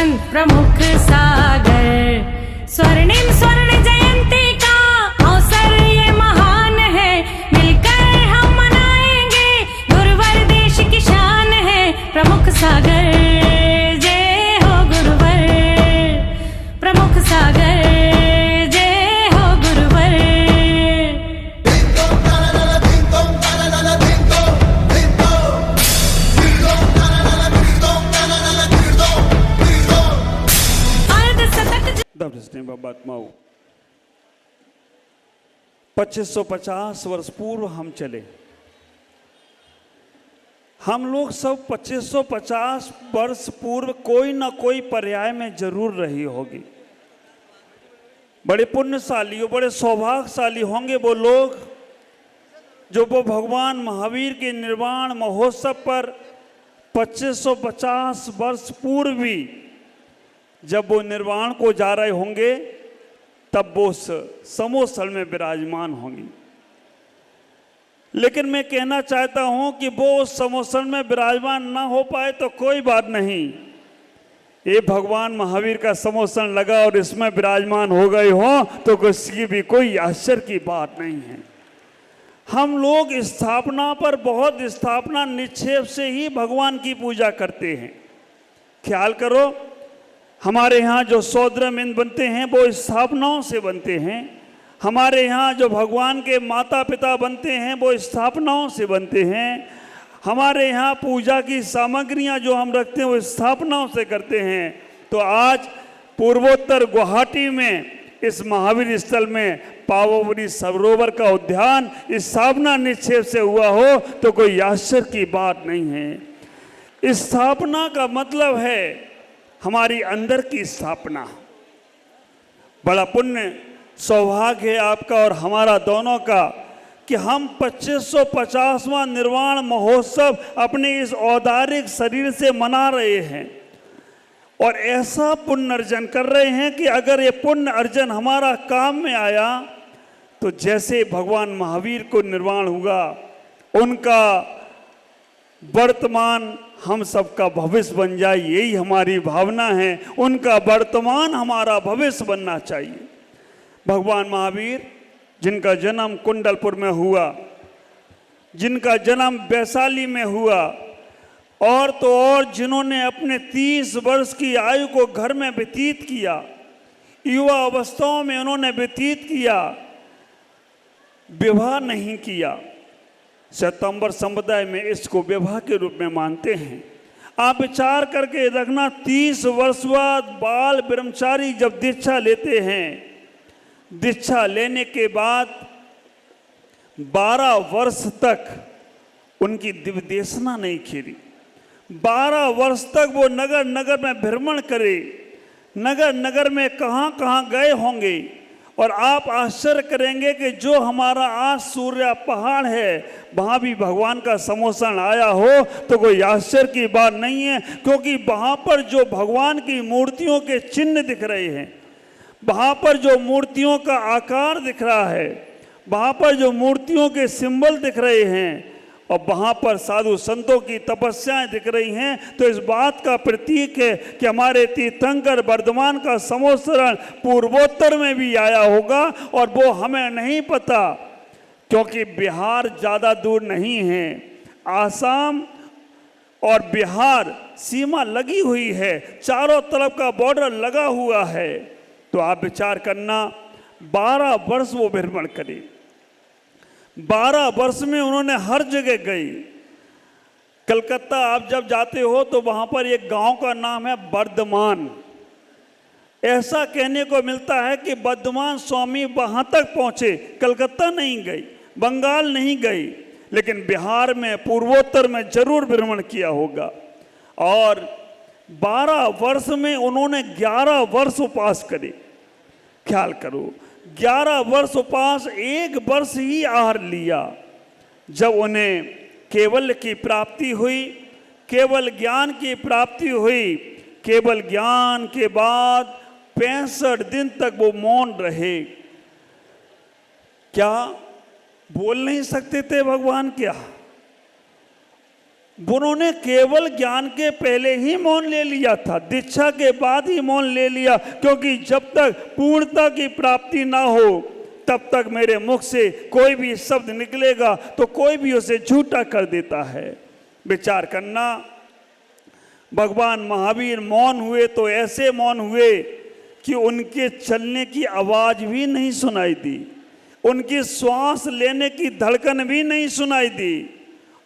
संत प्रमुख सागर। स्वर्णिम स्वर्ण जयंती का अवसर ये महान है, मिलकर हम मनाएंगे गुरुवर देश की शान है। प्रमुख सागर जय हो गुरुवर, प्रमुख सागर जय हो गुरुवर। बाबात्माओं 2550 वर्ष पूर्व हम चले। हम लोग सब 2550 वर्ष पूर्व कोई ना कोई पर्याय में जरूर रही होगी। बड़े पुण्यशाली बड़े सौभाग्यशाली होंगे वो लोग जो वो भगवान महावीर के निर्वाण महोत्सव पर 2550 वर्ष पूर्व भी जब वो निर्वाण को जा रहे होंगे तब वो समोस्थल में विराजमान होंगी। लेकिन मैं कहना चाहता हूं कि वो उस समोस्थल में विराजमान ना हो पाए तो कोई बात नहीं, ये भगवान महावीर का समोस्थल लगा और इसमें विराजमान हो गए हो तो किसी भी कोई आश्चर्य की बात नहीं है। हम लोग स्थापना पर बहुत स्थापना निक्षेप से ही भगवान की पूजा करते हैं। ख्याल करो, हमारे यहाँ जो सौद्रमिंद बनते हैं वो स्थापनाओं से बनते हैं। हमारे यहाँ जो भगवान के माता पिता बनते हैं वो स्थापनाओं से बनते हैं। हमारे यहाँ पूजा की सामग्रियाँ जो हम रखते हैं वो स्थापनाओं से करते हैं। तो आज पूर्वोत्तर गुवाहाटी में इस महावीर स्थल में पावोवरी सरोवर का उद्यान स्थापना निक्षेप से हुआ हो तो कोई आश्चर्य की बात नहीं है। स्थापना का मतलब है हमारी अंदर की स्थापना। बड़ा पुण्य सौभाग्य है आपका और हमारा दोनों का कि हम 2550वां निर्वाण महोत्सव अपने इस औदारिक शरीर से मना रहे हैं और ऐसा पुण्य अर्जन कर रहे हैं कि अगर ये पुण्य अर्जन हमारा काम में आया तो जैसे भगवान महावीर को निर्वाण हुआ उनका वर्तमान हम सबका भविष्य बन जाए, यही हमारी भावना है। उनका वर्तमान हमारा भविष्य बनना चाहिए। भगवान महावीर जिनका जन्म कुंडलपुर में हुआ, जिनका जन्म वैशाली में हुआ और तो और जिन्होंने अपने 30 वर्ष की आयु को घर में व्यतीत किया, युवा अवस्थाओं में उन्होंने व्यतीत किया, विवाह नहीं किया। श्वेतांबर संप्रदाय में इसको विवाह के रूप में मानते हैं। आप विचार करके रखना, 30 वर्ष बाद बाल ब्रह्मचारी जब दीक्षा लेते हैं, दीक्षा लेने के बाद 12 वर्ष तक उनकी दिव्य देशना नहीं खीरी। 12 वर्ष तक वो नगर नगर में भ्रमण करे, नगर नगर में कहाँ कहाँ गए होंगे। और आप आश्चर्य करेंगे कि जो हमारा आज सूर्य पहाड़ है वहाँ भी भगवान का समोसन आया हो तो कोई आश्चर्य की बात नहीं है, क्योंकि वहाँ पर जो भगवान की मूर्तियों के चिन्ह दिख रहे हैं, वहाँ पर जो मूर्तियों का आकार दिख रहा है, वहाँ पर जो मूर्तियों के सिंबल दिख रहे हैं और वहाँ पर साधु संतों की तपस्याएं दिख रही हैं, तो इस बात का प्रतीक है कि हमारे तीर्थंकर वर्धमान का समोत्सरण पूर्वोत्तर में भी आया होगा और वो हमें नहीं पता, क्योंकि बिहार ज़्यादा दूर नहीं है। आसाम और बिहार सीमा लगी हुई है, चारों तरफ का बॉर्डर लगा हुआ है। तो आप विचार करना, 12 वर्ष वो भ्रमण करे, 12 वर्ष में उन्होंने हर जगह गई। कलकत्ता आप जब जाते हो तो वहाँ पर एक गांव का नाम है बर्धमान। ऐसा कहने को मिलता है कि बर्धमान स्वामी वहाँ तक पहुँचे, कलकत्ता नहीं गई, बंगाल नहीं गई, लेकिन बिहार में पूर्वोत्तर में जरूर भ्रमण किया होगा। और 12 वर्ष में उन्होंने 11 वर्ष उपवास करे। ख्याल करो, 11 वर्ष उपवास, 1 वर्ष ही आहार लिया। जब उन्हें केवल की प्राप्ति हुई, केवल ज्ञान की प्राप्ति हुई, केवल ज्ञान के बाद 65 दिन तक वो मौन रहे। क्या बोल नहीं सकते थे भगवान? क्या उन्होंने केवल ज्ञान के पहले ही मौन ले लिया था, दीक्षा के बाद ही मौन ले लिया, क्योंकि जब तक पूर्णता की प्राप्ति ना हो तब तक मेरे मुख से कोई भी शब्द निकलेगा तो कोई भी उसे झूठा कर देता है। विचार करना, भगवान महावीर मौन हुए तो ऐसे मौन हुए कि उनके चलने की आवाज भी नहीं सुनाई दी, उनकी श्वास लेने की धड़कन भी नहीं सुनाई दी।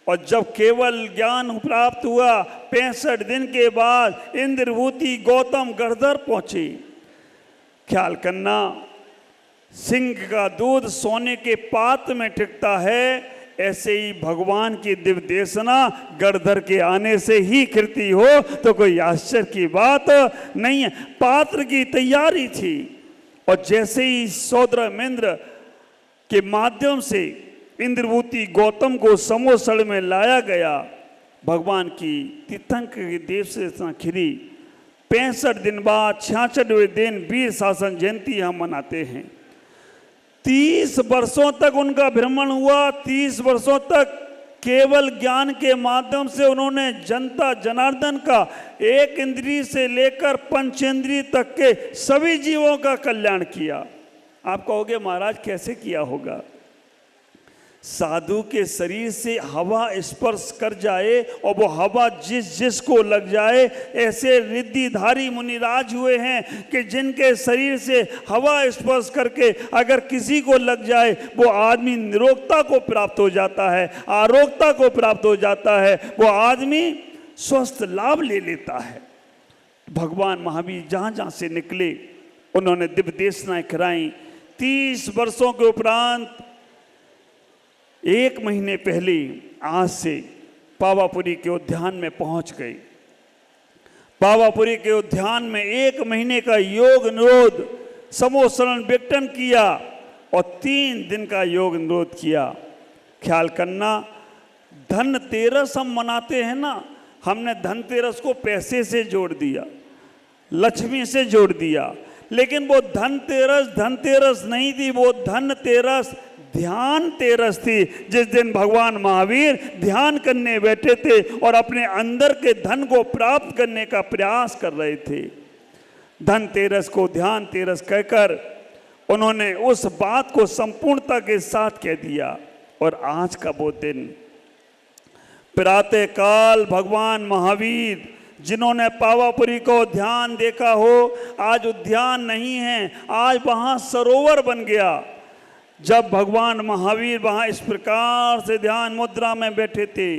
और जब केवल ज्ञान प्राप्त हुआ 65 दिन के बाद इंद्रभूति गौतम गढ़धर पहुंचे। ख्याल करना, सिंह का दूध सोने के पात्र में टिकता है, ऐसे ही भगवान की दिव्य देशना गढ़धर के आने से ही कृति हो तो कोई आश्चर्य की बात नहीं है। पात्र की तैयारी थी और जैसे ही सौद्रमिंद्र के माध्यम से इंद्रभूति गौतम को समोसड़ में लाया गया, भगवान की तीर्थंक की देव से खिरी। 65 दिन बाद 66वें दिन वीर शासन जयंती हम मनाते हैं। 30 वर्षों तक उनका भ्रमण हुआ, 30 वर्षों तक केवल ज्ञान के माध्यम से उन्होंने जनता जनार्दन का एक इंद्रिय से लेकर पंचेंद्रिय तक के सभी जीवों का कल्याण किया। आप कहोगे महाराज कैसे किया होगा? साधु के शरीर से हवा स्पर्श कर जाए और वो हवा जिसको लग जाए, ऐसे रिद्धिधारी मुनिराज हुए हैं कि जिनके शरीर से हवा स्पर्श करके अगर किसी को लग जाए वो आदमी निरोगता को प्राप्त हो जाता है, आरोग्यता को प्राप्त हो जाता है, वो आदमी स्वस्थ लाभ ले लेता है। भगवान महावीर जहाँ जहाँ से निकले उन्होंने दिव्य देशनाएं कराई। 30 वर्षों के उपरांत 1 महीने पहले आज से पावापुरी के उद्यान में पहुंच गए। पावापुरी के उद्यान में 1 महीने का योग निरोध समोसरण विघटन किया और 3 दिन का योग निरोध किया। ख्याल करना, धनतेरस हम मनाते हैं ना, हमने धनतेरस को पैसे से जोड़ दिया, लक्ष्मी से जोड़ दिया, लेकिन वो धनतेरस नहीं थी, वो धनतेरस ध्यान तेरस थी। जिस दिन भगवान महावीर ध्यान करने बैठे थे और अपने अंदर के धन को प्राप्त करने का प्रयास कर रहे थे। धनतेरस को ध्यान तेरस कहकर उन्होंने उस बात को संपूर्णता के साथ कह दिया। और आज का वो दिन, प्रातः काल भगवान महावीर जिन्होंने पावापुरी को उद्यान देखा हो, आज उद्यान नहीं है, आज वहाँ सरोवर बन गया। जब भगवान महावीर वहाँ इस प्रकार से ध्यान मुद्रा में बैठे थे,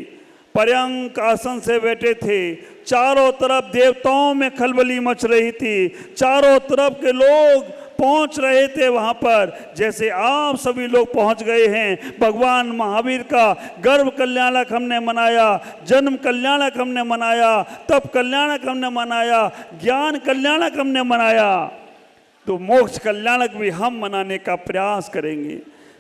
पर्यंक आसन से बैठे थे, चारों तरफ देवताओं में खलबली मच रही थी, चारों तरफ के लोग पहुंच रहे थे वहाँ पर, जैसे आप सभी लोग पहुंच गए हैं। भगवान महावीर का गर्भ कल्याणक हमने मनाया, जन्म कल्याणक हमने मनाया, तप कल्याणक हमने मनाया, ज्ञान कल्याणक हमने मनाया, तो मोक्ष कल्याणक भी हम मनाने का प्रयास करेंगे।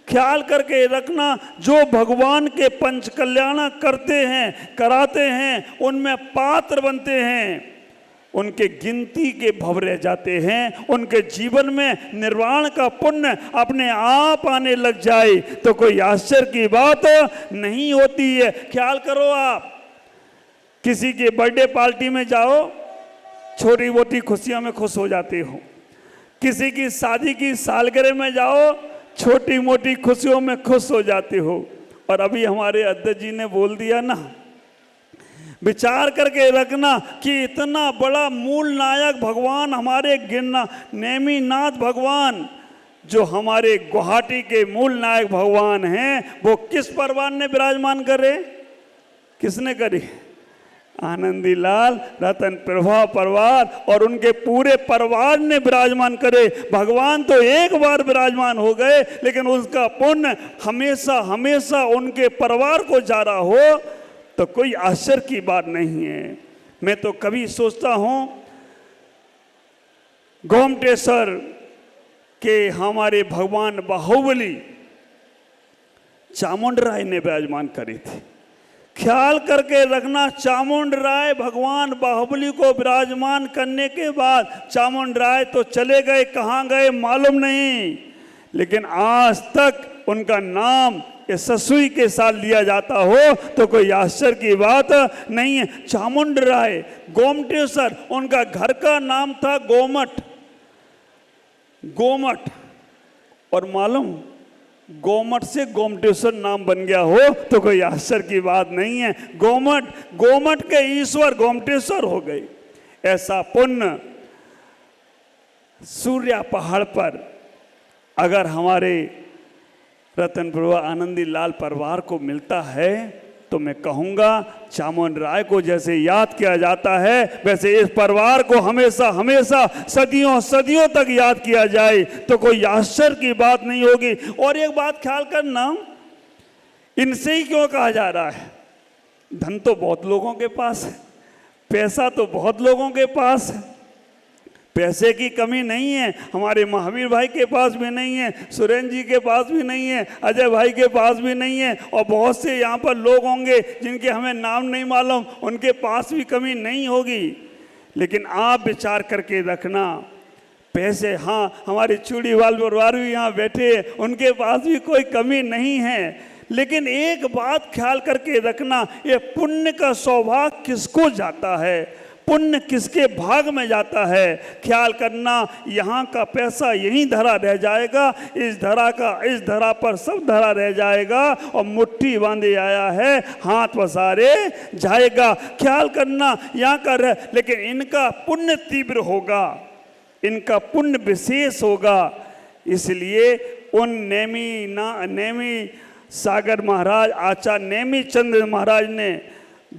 ख्याल करके रखना, जो भगवान के पंच कल्याणक करते हैं, कराते हैं, उनमें पात्र बनते हैं, उनके गिनती के भव रह जाते हैं। उनके जीवन में निर्वाण का पुण्य अपने आप आने लग जाए तो कोई आश्चर्य की बात नहीं होती है। ख्याल करो, आप किसी के बर्थडे पार्टी में जाओ, छोटी मोटी खुशियों में खुश हो जाते हो। किसी की शादी की सालगिरह में जाओ, छोटी मोटी खुशियों में खुश हो जाते हो। और अभी हमारे अध्यक्ष जी ने बोल दिया ना, विचार करके रखना कि इतना बड़ा मूल नायक भगवान हमारे गिरना नेमीनाथ भगवान, जो हमारे गुवाहाटी के मूल नायक भगवान हैं, वो किस परवान ने विराजमान करे? किसने करे? आनंदी लाल रतन प्रभा परिवार और उनके पूरे परिवार ने विराजमान करे। भगवान तो एक बार विराजमान हो गए, लेकिन उसका पुण्य हमेशा हमेशा उनके परिवार को जा रहा हो तो कोई आश्चर्य की बात नहीं है। मैं तो कभी सोचता हूँ, गोमटेश्वर के हमारे भगवान बाहुबली चामुंड राय ने विराजमान करे थे। ख्याल करके रखना, चामुंड राय भगवान बाहुबली को विराजमान करने के बाद चामुंड राय तो चले गए, कहाँ गए मालूम नहीं, लेकिन आज तक उनका नाम ये ससुई के साथ लिया जाता हो तो कोई आश्चर्य की बात नहीं है। चामुंड राय गोमटेश्वर, उनका घर का नाम था गोमठ। गोमठ, और मालूम गोमठ से गोमटेश्वर नाम बन गया हो तो कोई आश्चर्य की बात नहीं है। गोमठ, गोमठ के ईश्वर गोमटेश्वर हो गए। ऐसा पुण्य सूर्या पहाड़ पर अगर हमारे रतन प्रभा आनंदी लाल परिवार को मिलता है तो मैं कहूँगा चामुंड राय को जैसे याद किया जाता है वैसे इस परिवार को हमेशा हमेशा सदियों सदियों तक याद किया जाए तो कोई आश्चर्य की बात नहीं होगी। और एक बात ख्याल करना, इनसे ही क्यों कहा जा रहा है? धन तो बहुत लोगों के पास है, पैसा तो बहुत लोगों के पास है, पैसे की कमी नहीं है। हमारे महावीर भाई के पास भी नहीं है, सुरेंद्र जी के पास भी नहीं है, अजय भाई के पास भी नहीं है, और बहुत से यहाँ पर लोग होंगे जिनके हमें नाम नहीं मालूम, उनके पास भी कमी नहीं होगी। लेकिन आप विचार करके रखना, पैसे, हाँ हमारे चूड़ीवाल परिवार भी यहाँ बैठे हैं, उनके पास भी कोई कमी नहीं है। लेकिन एक बात ख्याल करके रखना, ये पुण्य का सौभाग्य किसको जाता है, पुण्य किसके भाग में जाता है। ख्याल करना, यहाँ का पैसा यहीं धरा रह जाएगा, इस धरा पर सब धरा रह जाएगा, और मुट्ठी बांधे आया है हाथ पसारे जाएगा। ख्याल करना यहाँ का लेकिन इनका पुण्य तीव्र होगा, इनका पुण्य विशेष होगा। इसलिए उन नेमी सागर महाराज, आचार्य नेमी चंद्र महाराज ने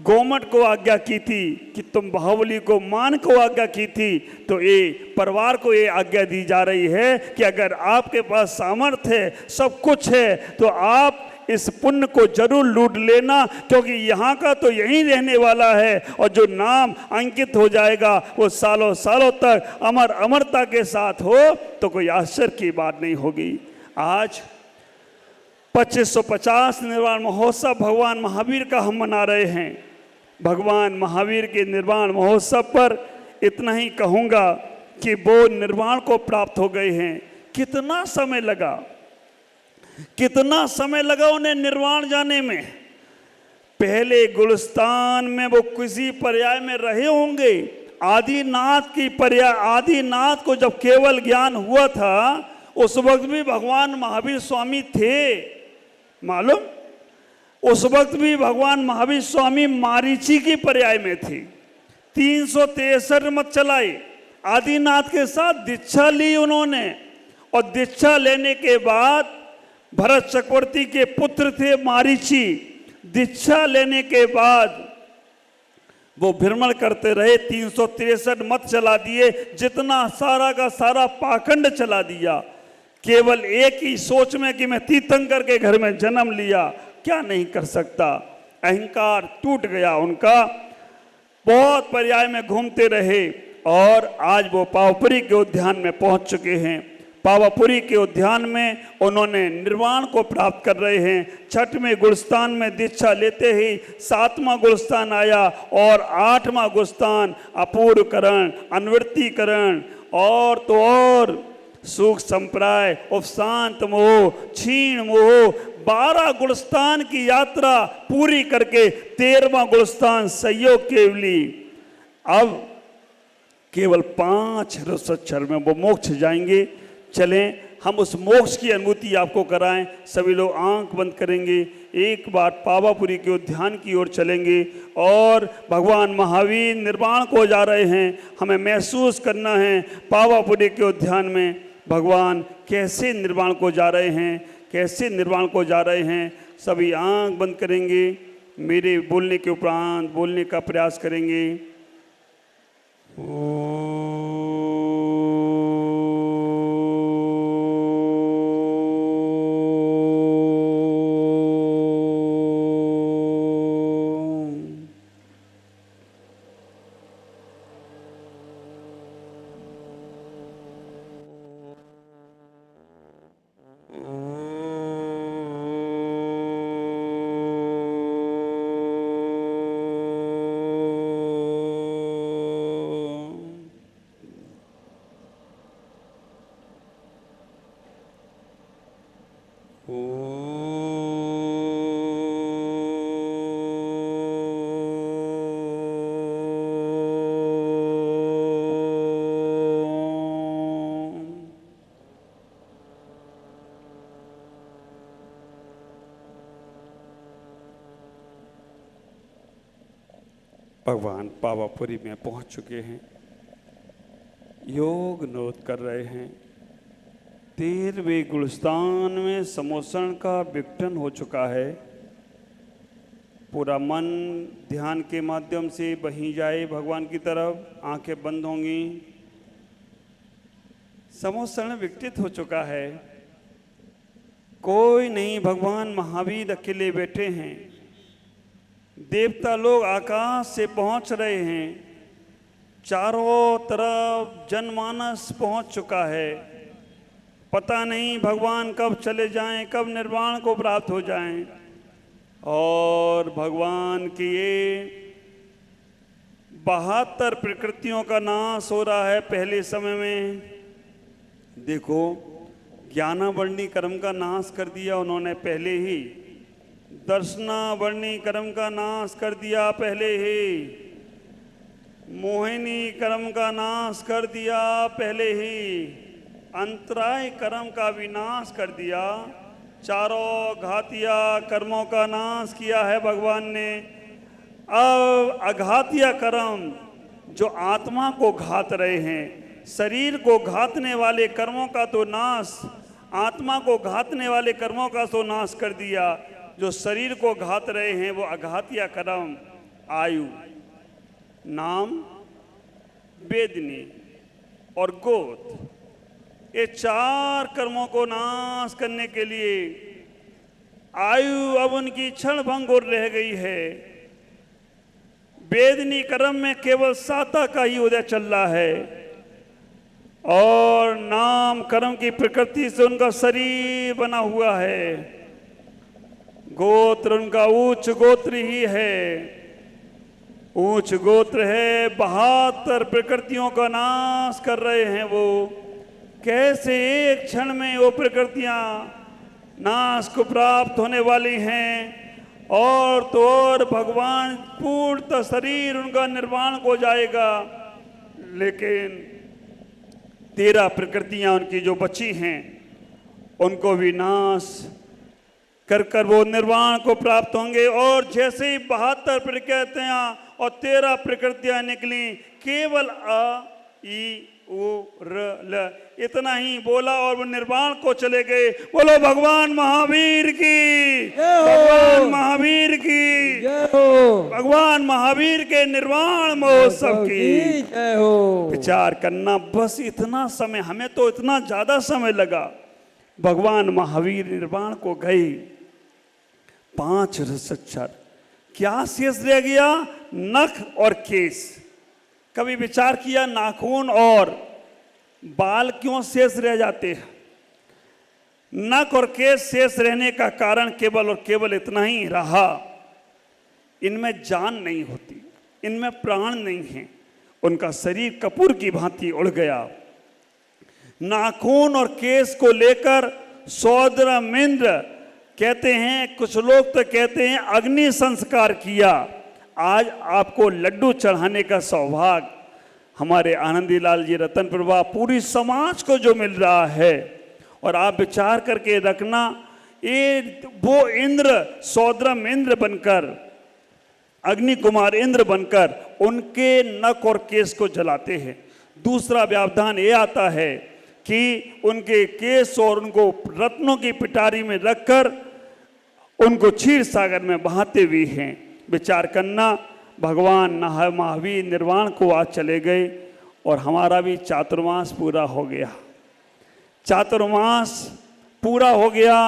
गोमठ को आज्ञा की थी कि तुम बाहुबली को मान को आज्ञा की थी, तो ये परिवार को ये आज्ञा दी जा रही है कि अगर आपके पास सामर्थ्य है, सब कुछ है, तो आप इस पुण्य को जरूर लूट लेना, क्योंकि यहाँ का तो यहीं रहने वाला है, और जो नाम अंकित हो जाएगा वो सालों सालों तक अमर अमरता के साथ हो तो कोई आश्चर्य की बात नहीं होगी। आज 2550 निर्वाण महोत्सव भगवान महावीर का हम मना रहे हैं। भगवान महावीर के निर्वाण महोत्सव पर इतना ही कहूँगा कि वो निर्वाण को प्राप्त हो गए हैं। कितना समय लगा, कितना समय लगा उन्हें निर्वाण जाने में। पहले गुलिस्तान में वो किसी पर्याय में रहे होंगे। आदिनाथ की पर्याय, आदिनाथ को जब केवल ज्ञान हुआ था उस वक्त भी भगवान महावीर स्वामी थे, मालूम? उस वक्त भी भगवान महावीर स्वामी मारीची की पर्याय में थे। 363 मत चलाए, आदिनाथ के साथ दीक्षा ली उन्होंने, और दीक्षा लेने के बाद भरत चक्रवर्ती के पुत्र थे मारीची। दीक्षा लेने के बाद वो भ्रमण करते रहे, 363 मत चला दिए, जितना सारा का सारा पाखंड चला दिया, केवल एक ही सोच में कि मैं तीर्थंकर के घर में जन्म लिया, क्या नहीं कर सकता। अहंकार टूट गया उनका, बहुत पर्याय में घूमते रहे, और आज वो पावापुरी के उद्यान में पहुंच चुके हैं। पावापुरी के उद्यान में उन्होंने निर्वाण को प्राप्त कर रहे हैं। 6वें गुलिस्तान में दीक्षा लेते ही 7वां गुलिस्तान आया, और 8वां गुलिस्तान अपूर्वकरण, अनुवृत्तिकरण, और तो और सुख संप्राय, उपशांत मोह, क्षीण मोह, 12 गुलिस्तान की यात्रा पूरी करके 13वां गुलिस्तान संयोग केवली। अब केवल 5 रसोत्तर में वो मोक्ष जाएंगे। चलें हम उस मोक्ष की अनुभूति आपको कराएं। सभी लोग आंख बंद करेंगे, एक बार पावापुरी के उद्यान की ओर चलेंगे, और भगवान महावीर निर्वाण को जा रहे हैं। हमें महसूस करना है पावापुरी के उद्यान में भगवान कैसे निर्वाण को जा रहे हैं, कैसे निर्वाण को जा रहे हैं। सभी आंख बंद करेंगे, मेरे बोलने के उपरांत बोलने का प्रयास करेंगे। भगवान पावापुरी में पहुंच चुके हैं, योग नोद कर रहे हैं। 13वें गुलस्तान में समोसण का विघटन हो चुका है। पूरा मन ध्यान के माध्यम से वहीं जाए भगवान की तरफ, आंखें बंद होंगी। समोसण विघटित हो चुका है, कोई नहीं, भगवान महावीर अकेले बैठे हैं। देवता लोग आकाश से पहुंच रहे हैं, चारों तरफ जनमानस पहुंच चुका है। पता नहीं भगवान कब चले जाएं, कब निर्वाण को प्राप्त हो जाएं। और भगवान की ये 72 प्रकृतियों का नाश हो रहा है पहले समय में। देखो, ज्ञानावर्णी कर्म का नाश कर दिया उन्होंने पहले ही, दर्शनावर्णी कर्म का नाश कर दिया पहले ही, मोहिनी कर्म का नाश कर दिया पहले ही, अंतराय कर्म का विनाश कर दिया। चारों घातिया कर्मों का नाश किया है भगवान ने। अब अघातिया कर्म जो आत्मा को घात रहे हैं, शरीर को घातने वाले कर्मों का तो नाश, आत्मा को घातने वाले कर्मों का तो नाश कर दिया। जो शरीर को घात रहे हैं वो अघातिया कर्म, आयु, नाम, वेदनी और गोत्र, ये 4 कर्मों को नाश करने के लिए आयु अब उनकी क्षण भंगुर रह गई है। वेदनी कर्म में केवल साता का ही उदय चल रहा है और नाम कर्म की प्रकृति से उनका शरीर बना हुआ है। गोत्र उनका उच्च गोत्र ही है, उच्च गोत्र है। 72 प्रकृतियों का नाश कर रहे हैं वो। कैसे एक क्षण में वो प्रकृतियां नाश को प्राप्त होने वाली हैं और तो और भगवान पूर्ण शरीर उनका निर्वाण हो जाएगा। लेकिन 13 प्रकृतियां उनकी जो बची हैं उनको विनाश कर कर वो निर्वाण को प्राप्त होंगे। और जैसे ही 72 प्रकृतियां और 13 प्रकृतियां निकली, केवल अ, ई, उ, र, ल इतना ही बोला और वो निर्वाण को चले गए। बोलो भगवान महावीर की, भगवान महावीर की, भगवान महावीर के निर्वाण महोत्सव की जय हो। विचार करना, बस इतना समय, हमें तो इतना ज्यादा समय लगा। भगवान महावीर निर्वाण को गए। 5 रसक्षर, क्या शेष रह गया? नख और केश। कभी विचार किया नाखून और बाल क्यों शेष रह जाते हैं? नख और केश शेष रहने का कारण केवल और केवल इतना ही रहा, इनमें जान नहीं होती, इनमें प्राण नहीं है। उनका शरीर कपूर की भांति उड़ गया। नाखून और केश को लेकर सौद्रमिंद्र कहते हैं, कुछ लोग तो कहते हैं अग्नि संस्कार किया। आज आपको लड्डू चढ़ाने का सौभाग्य हमारे आनंदी लाल जी रतन प्रभा, पूरी समाज को जो मिल रहा है। और आप विचार करके रखना, ये वो इंद्र सौद्रम इंद्र बनकर, अग्नि कुमार इंद्र बनकर उनके नख और केश को जलाते हैं। दूसरा व्यवधान ये आता है कि उनके केश और उनको रत्नों की पिटारी में रखकर उनको क्षीर सागर में बहाते हुए हैं। विचार करना, भगवान महावीर निर्वाण को आज चले गए और हमारा भी चातुर्मास पूरा हो गया। चातुर्मास पूरा हो गया।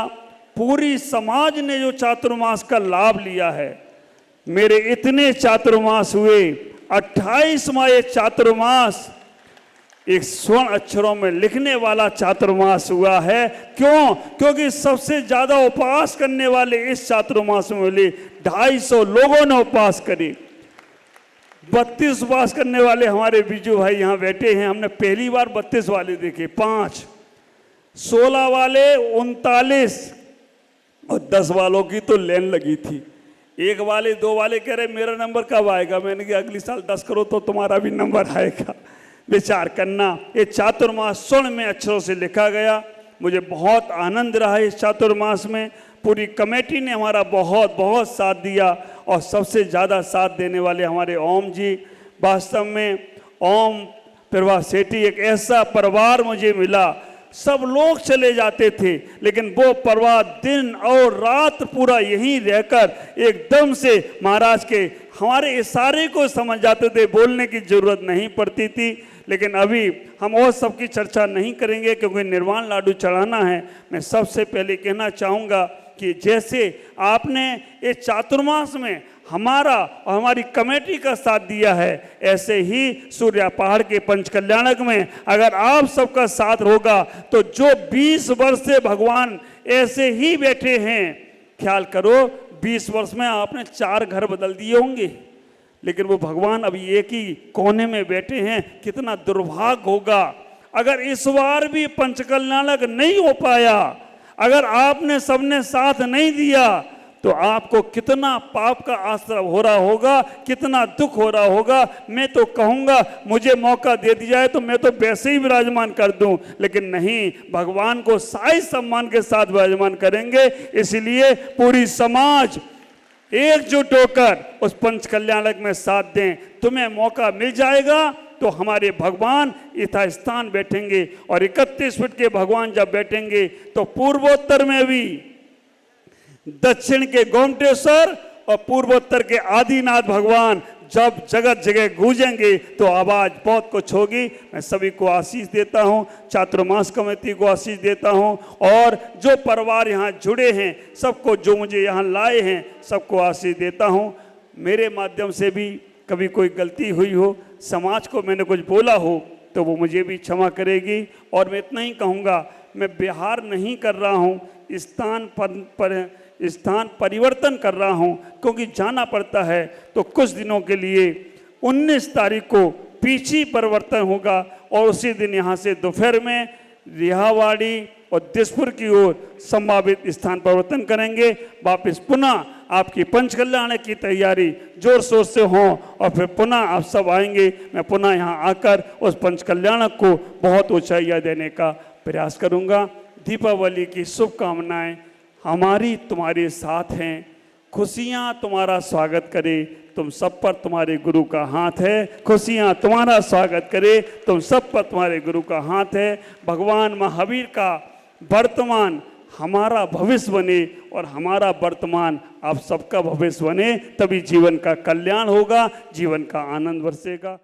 पूरी समाज ने जो चातुर्मास का लाभ लिया है, मेरे इतने चातुर्मास हुए, 28वां ये चातुर्मास एक स्वर्ण अक्षरों में लिखने वाला चातुर्मास हुआ है। क्यों? क्योंकि सबसे ज्यादा उपवास करने वाले इस चातुर्मास में मिले। 250 लोगों ने उपवास करे। 32 उपवास करने वाले हमारे बीजू भाई यहाँ बैठे हैं। हमने पहली बार 32 वाले देखे। 5, 16 वाले, 39 और 10 वालों की तो लाइन लगी थी। 1 वाले 2 वाले कह रहे मेरा नंबर कब आएगा? मैंने कहा अगली साल 10 करो तो तुम्हारा भी नंबर आएगा। विचार करना, ये चातुर्मास स्वर्ण में अक्षरों से लिखा गया। मुझे बहुत आनंद रहा इस चातुर्मास में। पूरी कमेटी ने हमारा बहुत बहुत साथ दिया और सबसे ज़्यादा साथ देने वाले हमारे ओम जी। वास्तव में ओम प्रभा सेठी एक ऐसा परिवार मुझे मिला, सब लोग चले जाते थे लेकिन वो परिवार दिन और रात पूरा यहीं रहकर एकदम से महाराज के हमारे इशारे को समझ जाते थे, बोलने की जरूरत नहीं पड़ती थी। लेकिन अभी हम और सबकी चर्चा नहीं करेंगे क्योंकि निर्वाण लाडू चढ़ाना है। मैं सबसे पहले कहना चाहूँगा कि जैसे आपने इस चातुर्मास में हमारा और हमारी कमेटी का साथ दिया है, ऐसे ही सूर्या पहाड़ के पंचकल्याणक में अगर आप सबका साथ होगा तो जो 20 वर्ष से भगवान ऐसे ही बैठे हैं, ख्याल करो 20 वर्ष में आपने 4 घर बदल दिए होंगे, लेकिन वो भगवान अभी एक ही कोने में बैठे हैं। कितना दुर्भाग्य होगा अगर इस बार भी पंचकल्याणक नहीं हो पाया, अगर आपने सबने साथ नहीं दिया तो आपको कितना पाप का आश्रय हो रहा होगा, कितना दुख हो रहा होगा। मैं तो कहूँगा मुझे मौका दे दिया जाए तो मैं तो वैसे ही विराजमान कर दूं, लेकिन नहीं, भगवान को साई सम्मान के साथ विराजमान करेंगे। इसलिए पूरी समाज एकजुट होकर उस पंच कल्याणक में साथ दें। तुम्हें मौका मिल जाएगा तो हमारे भगवान यथास्थान बैठेंगे और 31 फीट के भगवान जब बैठेंगे तो पूर्वोत्तर में भी दक्षिण के गोमटेश्वर और पूर्वोत्तर के आदिनाथ भगवान जब जगत जगह गूंजेंगे तो आवाज बहुत कुछ होगी। मैं सभी को आशीष देता हूं, चातुर्मास कमेटी को आशीष देता हूं और जो परिवार यहां जुड़े हैं सबको, जो मुझे यहां लाए हैं सबको आशीष देता हूं। मेरे माध्यम से भी कभी कोई गलती हुई हो, समाज को मैंने कुछ बोला हो तो वो मुझे भी क्षमा करेगी। और मैं इतना ही कहूँगा, मैं बिहार नहीं कर रहा हूँ, स्थान परिवर्तन कर रहा हूं क्योंकि जाना पड़ता है। तो कुछ दिनों के लिए 19 तारीख को पीछी परिवर्तन होगा और उसी दिन यहां से दोपहर में रिहावाड़ी और दिसपुर की ओर संभावित स्थान परिवर्तन करेंगे। वापस पुनः आपकी पंचकल्याण की तैयारी जोर शोर से हो और फिर पुनः आप सब आएंगे। मैं पुनः यहाँ आकर उस पंचकल्याण को बहुत ऊंचाइयाँ देने का प्रयास करूँगा। दीपावली की शुभकामनाएं हमारी तुम्हारे साथ हैं। खुशियाँ तुम्हारा स्वागत करे, तुम सब पर तुम्हारे गुरु का हाथ है। खुशियाँ तुम्हारा स्वागत करे, तुम सब पर तुम्हारे गुरु का हाथ है। भगवान महावीर का वर्तमान हमारा भविष्य बने और हमारा वर्तमान आप सबका भविष्य बने, तभी जीवन का कल्याण होगा, जीवन का आनंद बरसेगा।